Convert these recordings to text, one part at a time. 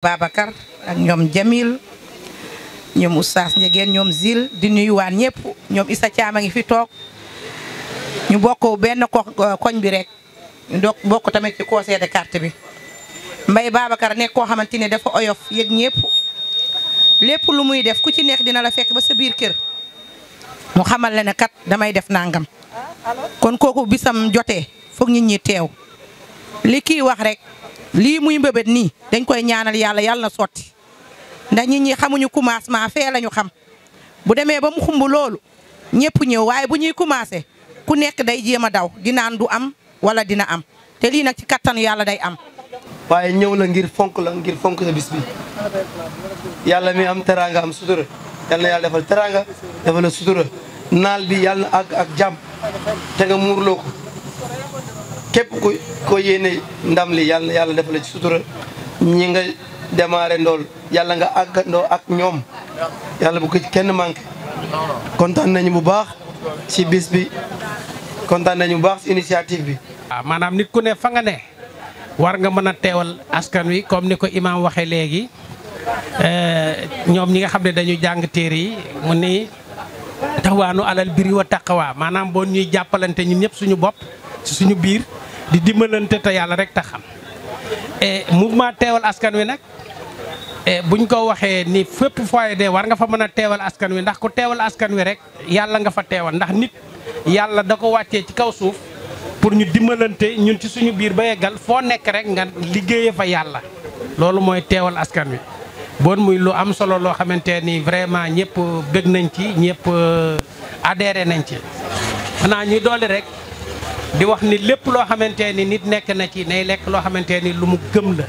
Babacar ak ñoom Jamil ñoom Oustaz Ndiégeen ñoom Zil di nuyuwaan ñëpp ñoom Issa Thiam a ngi fi toog ñu bokk benn koñ bi rek ñu bokk tamit ci conseil de quartier bi. Mbaye Babacar nekk koo xamante ne dafa oyof yëg ñëpp lépp lu muy def ku ci nekk dina la fekk ba sa biir kër mu xamal la ne kat damay def nangam kon kooku bisam jotee foog nit ñi teew li kii wax rek lii muy mbébét nii dañ koy ñaanal yàlla yàlla na sotti ndax nit ñi xamuñu commencement fee lañu xam bu demee ba mu xumb loolu ñëpp ñëw waaye bu ñuy commencé ku nekk day jéem a daw di naan du am wala dina am te lii nag ci kattanu yàlla day am. waaye ñëw la ngir fonk sa bis bi yàlla mi am teraanga am sutura yàlla na yàlla defal teraanga defal la sutura naal bi yàlla na àgg ak jàmm te nga muurloo ko képp ko yéene ndam li yàlla na yàlla defal la ci sutura ñi nga démarré ndool yàlla nga àggandoo ak ñoom yàlla bu ko ci kenn manqué kontaan nañu bu baax ci bis bi kontaan nañu bu baax ci initiative bi. waaw maanaam nit ku ne fa nga ne war nga mën a teewal askan wi comme ni ko imaam waxee léegi ñoom ñi nga xam ne dañu jàng téere yi mu ni taxawaanu alal biri wa taqwa maanaam boo ñuy jàppalante ñun ñëpp suñu bopp ci suñu biir di dimbalante te yàlla rek tax xam mouvement teewal askan wi nag buñ ko waxee ni fépp fooy de war nga fa mën a teewal askan wi ndax ku teewal askan wi rek yàlla nga fa teewal ndax nit yàlla da ko wàccee ci kaw suuf pour ñu dimbalante ñun ci suñu biir ba yeggal foo nekk rek nga liggéeyee fa yàlla loolu mooy teewal askan wi bon muy lu am solo loo xamante ni vraiment ñëpp bëgg nañ ci ñëpp adhéré nañ ci xanaa ñuy doole rek di wax ni lépp loo xamante ni nit nekk na ci nay lekk loo xamante ni lu mu gëm la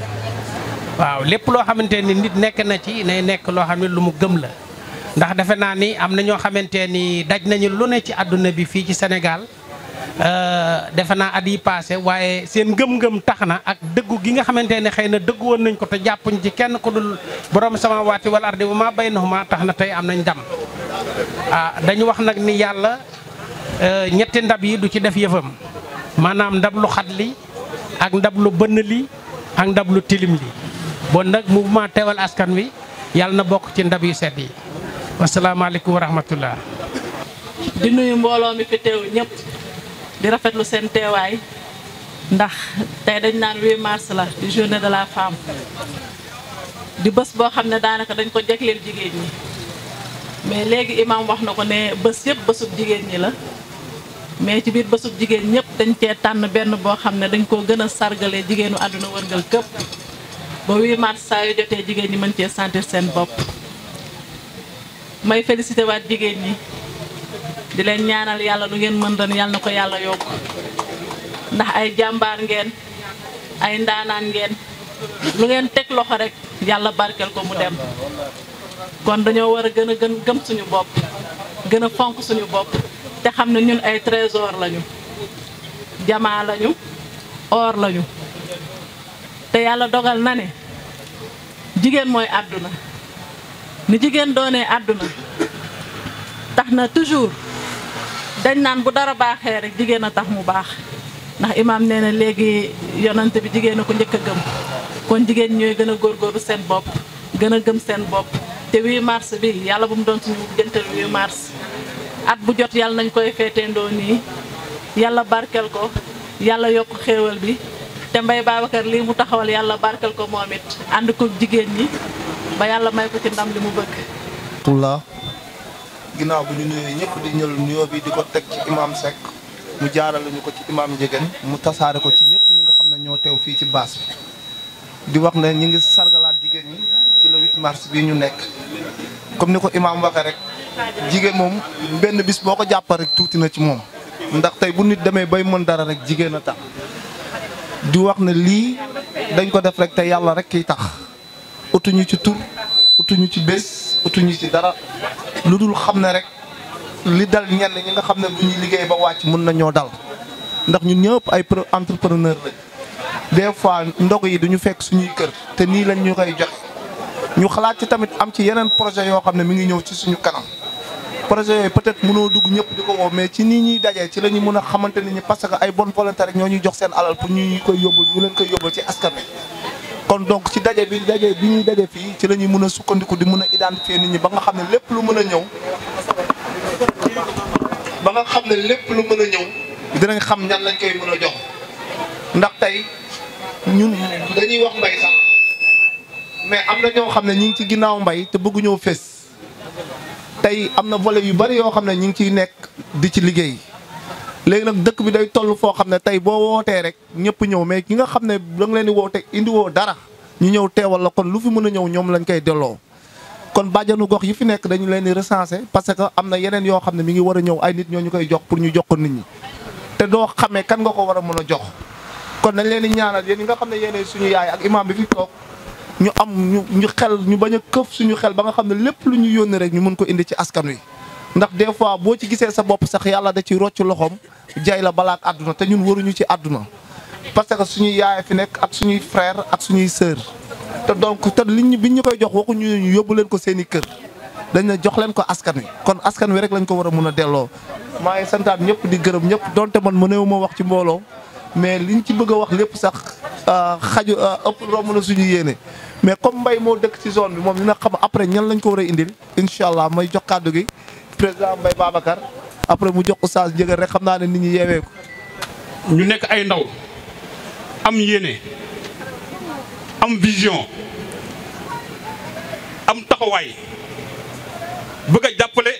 waaw lépp loo xamante ni nit nekk na ci nay nekk loo xam ne lu mu gëm la ndax defe naa ni am na ñoo xamante ni daj nañu lu ne ci àdduna bi fii ci Sénégal defe naa at yi passé waaye seen ngëm-ngëm tax na ak dëggu gi nga xamante ne xëy na dëggu woon nañ ko te jàppuñ ci kenn ku dul borom samaawaati wal ardi wa maa baynahuma tax na tey am nañ ndam dañu wax nag ni yàlla ñetti ndab yi du ci def yëfam maanaam ndab lu xat li ak ndab lu bënn li ak ndab lu tilim li bon nag mouvement teewal askan wi yàlla na bokk ci ndab yu set yi wasalaamaaleykum wa rahmatullah di nuyu mbooloo mi fi teew ñëpp di rafetlu seen teewaay ndax tey dañ naan 8 mars la di journée de la femme di bés boo xam ne daanaka dañ ko jagleel jigéen ñi mais léegi imam wax na ko ne bés yëpp bésub jigéen ñi la mais ci biir bésub jigéen ñëpp dañ cee tànn benn boo xam ne dañ koo gën a sargalee jigéenu àdduna wërngal këpp ba 8 mars saa yu jotee jigéen ñi mën cee sentir seen bopp may félicité waat jigéen ñi di leen ñaanal yàlla lu ngeen mën ren yàlla na ko yàlla yokk ndax ay jàmbaar ngeen ay ndaanaan ngeen lu ngeen teg loxo rek yàlla barkeel ko mu dem kon dañoo war a gën a gëm suñu bopp gën a fonk suñu bopp te xam ne ñun ay trésor lañu jamaa lañu or lañu te yàlla dogal na ne jigéen mooy àdduna ni jigéen doonee àdduna tax na toujours dañ naan bu dara baaxee rek jigéen a tax mu baax ndax imaam nee na léegi yonante bi jigéen a ko njëkk a gëm kon jigéen ñooy gën a góorgóorlu seen bopp gën a gëm seen bopp te 8 mars bi yàlla bu mu doon suñu jëntal 8 mars at bu jot yàlla nañ koy feeteendoo nii yàlla barkel ko yàlla yokk xéewal bi te Mbaye Babacar lii mu taxawal yàlla barkel ko moom it ànd ko jigéen ñi ba yàlla may ko ci ndam li mu bëgg. ginnaaw bu ñu nuyoo ñëpp di ñël nuyoo bi di ko teg ci imam Seck mu jaarale ñu ko ci imam Ndiégeen mu tasaare ko ci ñëpp ñi nga xam ne ñoo teew fii ci baas bi di wax ne ñu ngi sargalaat jigéen ñi ci le 8 mars bii ñu nekk comme ni ko imam waxee rek jigéen moom benn bis boo ko jàppal rek tuuti na ci moom ndax tey bu nit demee bay mën dara rek jigéen a tax di wax ne lii dañ ko def rek te yàlla rek kiy tax utuñu ci tur utuñu ci bés utuñu ci dara lu dul xam ne rek li dal ñenn ñi nga xam ne bu ñuy liggéey ba wàcc mën na ñoo dal ndax ñun ñëpp ay entrepreneur lañ des fois ndog yi duñu fekk suñuy kër te nii lañ ñu koy joxe ñu xalaat ci tamit am ci yeneen projet yoo xam ne mi ngi ñëw ci suñu kanam projet yooyu peut-être mënoo dugg ñëpp di ko woo mais ci nii ñuy dajee ci la ñu mën a xamante nit ñi parce que ay bonne volonté rek ñoo ñuy jox seen alal pour ñu koy yóbbul ñu leen koy yóbbul ci askan wi kon donc ci daje bi ñuy daje fii ci la ñuy mën a sukkandiku di mën a identifier nit ñi ba nga xam ne lépp lu mën a ñëw dinañ xam ñan lañ koy mën a jox ndax tey ñun dañuy wax mbay sax mais am na ñoo xam ne ñi ngi ci ginnaaw mbay te bëggu ñëw fés tey am na volet yu bari yoo xam ne ñi ngi ciy nekk di ci liggéey léegi nag dëkk bi day toll foo xam ne tey boo wootee rek ñëpp ñëw mais ki nga xam ne da nga leen di woote indiwoo dara ñu ñëw teewal la kon lu fi mën a ñëw ñoom lañ koy delloo kon bàjjanu gox yi fi nekk dañu leen di recenser parce que am na yeneen yoo xam ne mi ngi war a ñëw ay nit ñoo ñu koy jox pour ñu jox ko nit ñi te doo xamee kan nga ko war a mën a jox kon dañ leen di ñaanal yéen ñi nga xam ne yéenay suñu yaay ak imam bi fi toog ñu am ñu xel ñu bañ a këf suñu xel ba nga xam ne lépp lu ñu yónni rek ñu mën ko indi ci askan wi ndax des fois boo ci gisee sa bopp sax yàlla da ci rocc loxoom jay la balaak àdduna te ñun waruñu ci àdduna parce que suñuy yaay fi nekk ak suñuy frère ak suñuy sœur te donc te biñ ñu koy jox waxuñu ñu yóbbu leen ko seen i kër dañ ne jox leen ko askan wi kon askan wi rek lañ ko war a mun a delloo maa ngi santaat ñëpp di gërëm ñëpp donte man mëneewu ma wax ci mbooloo mais liñ ci bëgg a wax lépp sax xaju ëpp romb na suñu yéene mais comme mbay moo dëkk ci zone bi moom dina xam après ñan lañ ko war a indil incha allah may jox kàddu gi président Mbaye Babacar après mu jox oustaz Ndiéguène rek xam naa ne nit ñi yeewee ko. ñu nekk ay ndaw am yéene am vision am taxawaay bëgg a jàppale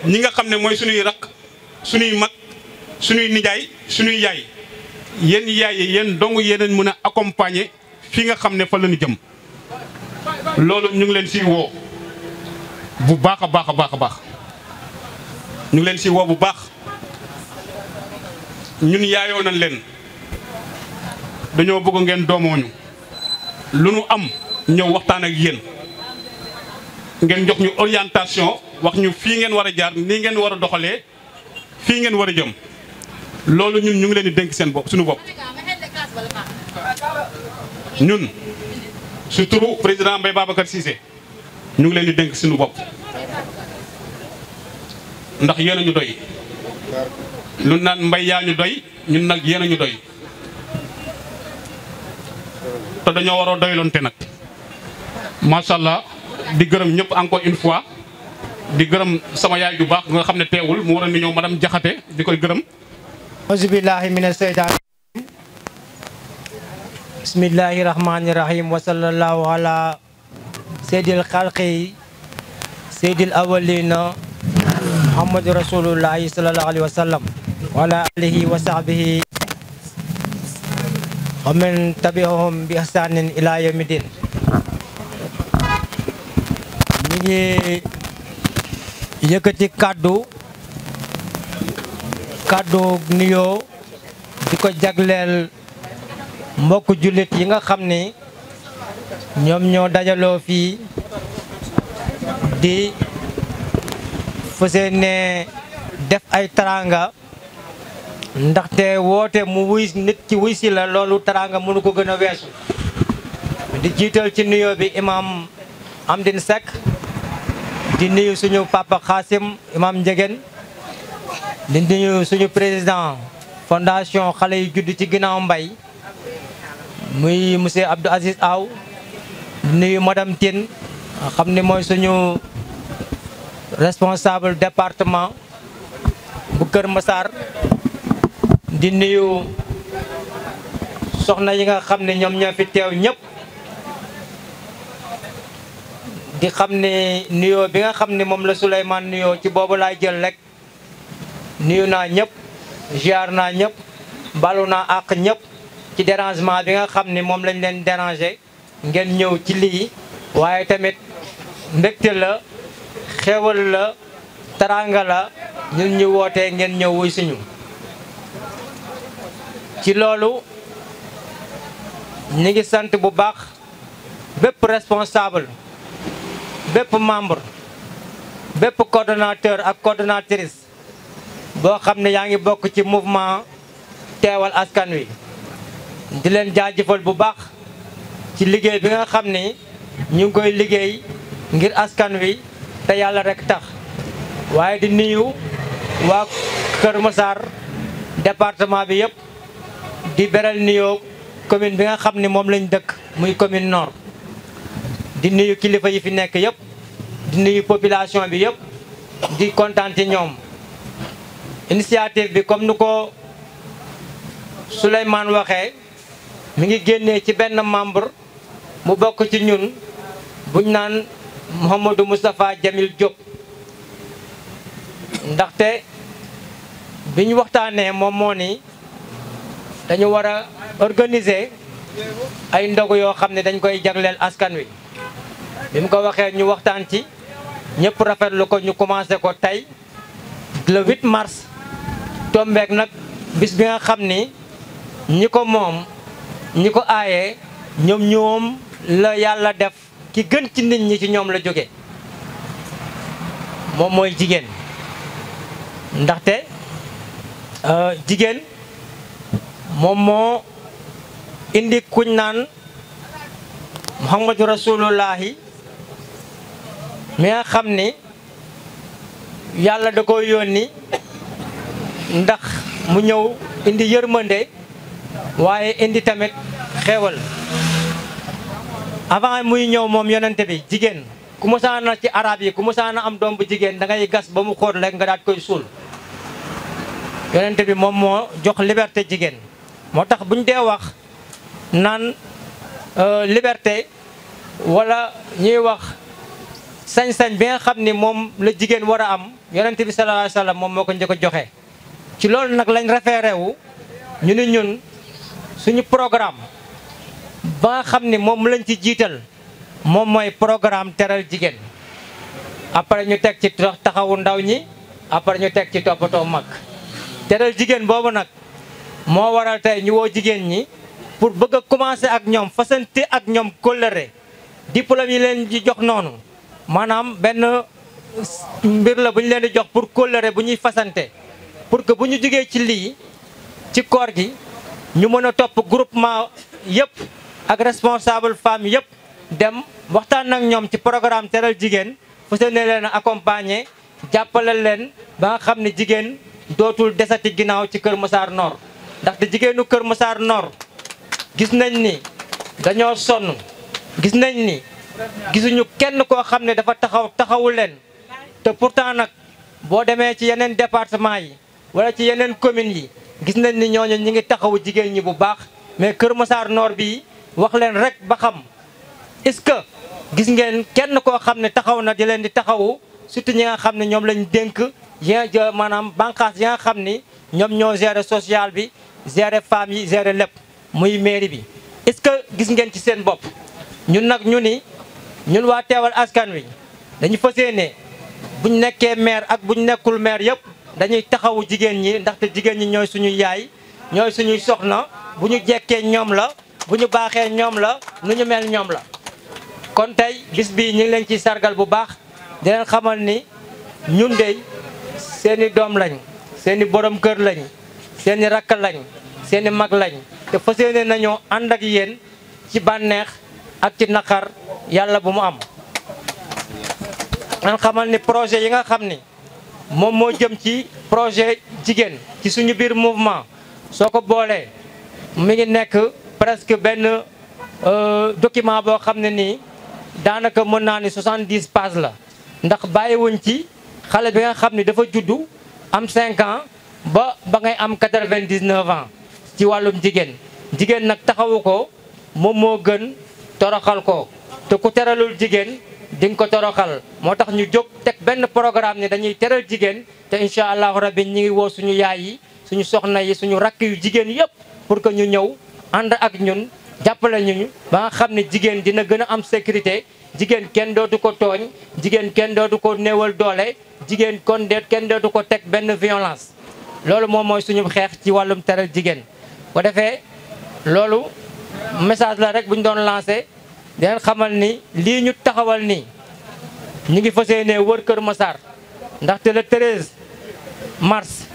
ñi nga xam ne mooy suñuy rakk suñuy mag suñuy nijaay suñuy yaay yéen yaay yi yéen dong yéen mën a accompagner fi nga xam ne fa la ñu jëm loolu ñu ngi leen siy woo bu baax a baax a baax a baax ñu ngi leen siy woo bu baax ñun yaayoo nañ leen dañoo bëgg ngeen doomooñu lu nu am ñëw waxtaan ak yéen ngeen jox ñu orientation wax ñu fii ngeen war a jaar nii ngeen war a doxalee fii ngeen war a jëm loolu ñun ñu ngi leen di dénk seen bopp suñu bopp ñun surtout président Mbaye Babacar Cissé ñu ngi leen di dénk suñu bopp ndax yéen a ñu doy lu naan mbay yaa ñu doy ñun nag yéen a ñu doy te dañoo war a doylonte nag macha allah di gërëm ñëpp encore une fois di gërëm sama yaay ju baax nga xam ne teewul mu war a ni ñëw madame Jaxate di koy gërëm. auzu billahi mina seytaan bismillahi rahmani rahim wa sallallahu ala seydil xalqi seydil awalina muhammadu rasulullahi sallallahu alayhi wa sallam wa ala alihi wa sahbihi wa man tabi'ahum bi ihsanin ila yawmi din ñi ngi yëkkati kàddu nuyoo di ko jagleel mbokk jullit yi nga xam ni ñoom ñoo dajaloo fii di fas yéene def ay taranga ndaxte woote mu wuy nit ci wuy si la loolu taranga mënu ko gën a weesu di jiital ci nuyoo bi imam Amdine Seck di nuyu suñu papa Xaasim imam Ndiéguène di nuyu suñu président fondation xale yu judd ci ginnaaw mbay muy monsieur Abdou Aziz Aw di nuyu madame Tine xam ne mooy suñu responsable département bu Kër Massar di nuyu soxna yi nga xam ne ñoom ñoo fi teew ñëpp di xam ne nuyoo bi nga xam ne moom la Souleymane nuyoo ci boobu laay jël rek nuyu naa ñëpp ziar naa ñëpp balu naa àq ñëpp ci dérangement bi nga xam ne moom lañ leen déranger ngeen ñëw ci lii waaye tamit mbégte la xéwal la taranga la ñun ñu wootee ngeen ñëw wuy suñu ci loolu ñi ngi sant bu baax bépp responsable bépp membre bépp coordonnateur ak coordonnatrice boo xam ne yaa ngi bokk ci mouvement teewal askan wi di leen jaajëfal bu baax ci liggéey bi nga xam ni ñu ngi koy liggéey ngir askan wi te yàlla rek tax waaye di nuyu waa Kër Massar département bi yëpp di beral nuyoo commune bi nga xam ni moom lañ dëkk muy commune nord di nuyu kilifa yi fi nekk yëpp di nuyu population bi yëpp di kontaan ci ñoom initiative bi comme nu ko Souleymane waxee mi ngi génnee ci benn membre mu bokk ci ñun buñ naan Mouhamadou Moustapha Jamil Diop ndaxte bi ñu waxtaanee moom moo ni dañu war a organiser ay ndogu yoo xam ne dañ koy jagleel askan wi bi mu ko waxee ñu waxtaan ci ñëpp rafetlu ko ñu commencé ko tey le 8 mars tombeek nag bis bi nga xam ni ñi ko moom ñi ko aayee ñoom la yàlla def ki gën ci nit ñi ci ñoom la jóge moom mooy jigéen ndaxte jigéen moom moo indi kuñ naan Muhammadu Rasulullahi mi nga xam ni yàlla da ko yónni ndax mu ñëw indi yërmande waaye indi tamit xéewal avant muy ñëw moom yonente bi jigéen ku musaana ci arab yi ku musaana am doom bu jigéen da ngay gas ba mu xóot rek nga daat koy suul yonente bi moom moo jox liberté jigéen moo tax buñ dee wax naan liberté wala ñuy wax sañ-sañ bi nga xam ni moom la jigéen war a am yonente bi sallallahu alayhi wasallam moom moo ko njëkk a joxe ci loolu nag lañ référé wu ñu ni ñun suñu programme ba nga xam ni moom lañ ci jiital moom mooy programme teral jigéen après ñu teg ci taxawu ndaw ñi après ñu teg ci toppatoo mag teral jigéen boobu nag moo waral tey ñu woo jigéen ñi pour bëgg a commencer ak ñoom fasante ak ñoom kóllëre diplôme yi leen di jox noonu maanaam benn mbir la bu ñu leen di jox pour kóllëre bu ñuy fasante pour que bu ñu jógee ci lii ci koor gi ñu mën a topp groupement yëpp ak responsable femme yëpp dem waxtaan ak ñoom ci programme teral jigéen fu se ne leen accompagner jàppale leen ba nga xam ne jigéen dootul desati ginnaaw ci Kër Massar Nord ndaxte jigéenu Kër Massar Nord gis nañ ni dañoo sonn gis nañ ni gisuñu kenn koo xam ne dafa taxawu leen te pourtant nag boo demee ci yeneen département yi wala ci yeneen communes yi gis nañ ni ñooñu ñi ngi taxawu jigéen ñi bu baax mais Kër Massar Nord bii wax leen rek ba xam est-ce que gis ngeen kenn koo xam ne taxaw na di leen di taxawu surtout ñi nga xam ne ñoom lañ dénk maanaam bànqaas yi nga xam ni ñoom ñoo gérer social bi gérer femmes yi gérer lépp muy mairie bi est-ce que gis ngeen ci seen bopp ñun nag ñu ni ñun waa teewal askan wi dañu fas yéene buñ nekkee maire ak buñ nekkul maire yëpp dañuy taxawu jigéen ñi ndaxte jigéen ñi ñooy suñuy yaay ñooy suñuy soxna bu ñu jekkee ñoom la bu ñu baaxee ñoom la nu ñu mel ñoom la kon tey bis bii ñu ngi leen ci sargal bu baax di leen xamal ni ñun de seeni doom lañ seeni borom kër lañ seeni rakk lañ seeni mag lañ te fas yéene nañoo ànd ak yéen ci bànneex ak ci naqar yàlla bu mu am leen xamal ni projet yi nga xam ni moom moo jëm ci projet jigéen ci suñu biir mouvement soo ko boolee mi ngi nekk presque benn document boo xam ne nii daanaka mën naa ni 70 pages la ndax bàyyiwuñ ci xale bi nga xam ne dafa juddu am 5 ans ba ngay am 99 ans ci wàllum jigéen jigéen nag taxawu ko moom moo gën toroxal ko te ku teralul jigéen di nga ko toroxal moo tax ñu jóg teg benn programme ne dañuy teral jigéen te incha allahu rabbi ñi ngi woo suñu yaay yi suñu soxna yi suñu rakk yu jigéen yëpp pour que ñu ñëw ànd ak ñun jàppale ñu ba nga xam ne jigéen dina gën a am sécurité jigéen kenn dootu ko tooñ jigéen kenn dootu ko néewal doole jigéen kenn dootu ko teg benn violence loolu moom mooy suñu xeex ci wàllum teral jigéen bu defee loolu message la rek bu ñu doon lancé di leen xamal ni lii ñu taxawal nii ñu ngi fas yéene wër Kër Massar ndaxte le 13 mars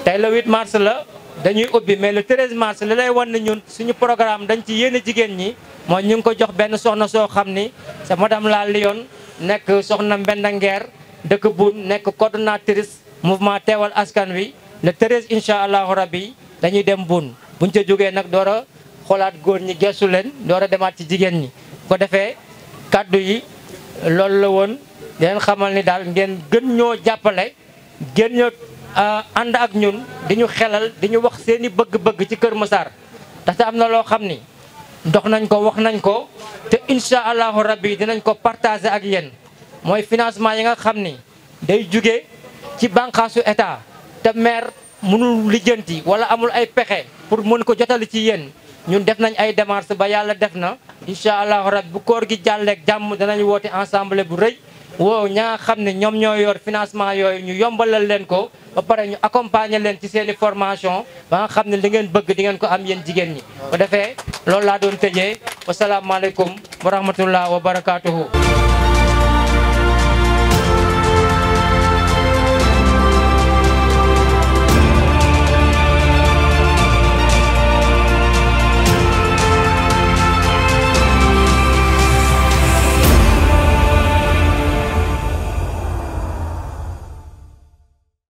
tey le 8 mars la dañuy ubbi mais le 13 mars li lay wan ne ñun suñu programme dañ ci yéene jigéen ñi mooy ñu ngi ko jox benn soxna soo xam ni c'est madame la Lyon nekk soxna Mbenda Nguer dëkk Boune nekk coordonnatrice mouvement teewal askan wi le 13 incha allahu rabbi dañuy dem Boune buñ ca jógee nag door a xoolaat góor ñi gestu leen door a demaat ci jigéen ñi ko defee kàddu yi loolu la woon di leen xamal ni daal ngeen gën ñoo jàppale gën ñoo ànd ak ñun di ñu xelal di ñu wax seeni bëgg-bëgg ci Kër Massar ndaxte am na loo xam ni dox nañ ko wax nañ ko te incha allahu rabbi dinañ ko partager ak yéen mooy financement yi nga xam ni day jóge ci bànqaasu état te maire mënul lijjanti wala amul ay pexe pour mën ko jotali ci yéen ñun def nañ ay démarches ba yàlla def na incha allahu rabbi bu koor gi jàlleeg jàmm danañ woote ensemble bu rëy woo ña nga xam ne ñoom ñoo yor financement yooyu ñu yombalal leen ko ba pare ñu accompagner leen ci seeni formation ba nga xam ne li ngeen bëgg di ngeen ko am yéen jigéen ñi. bu defee loolu laa doon tëjee wasalaamaaleykum wa rahmatullah wa barakaatuhu.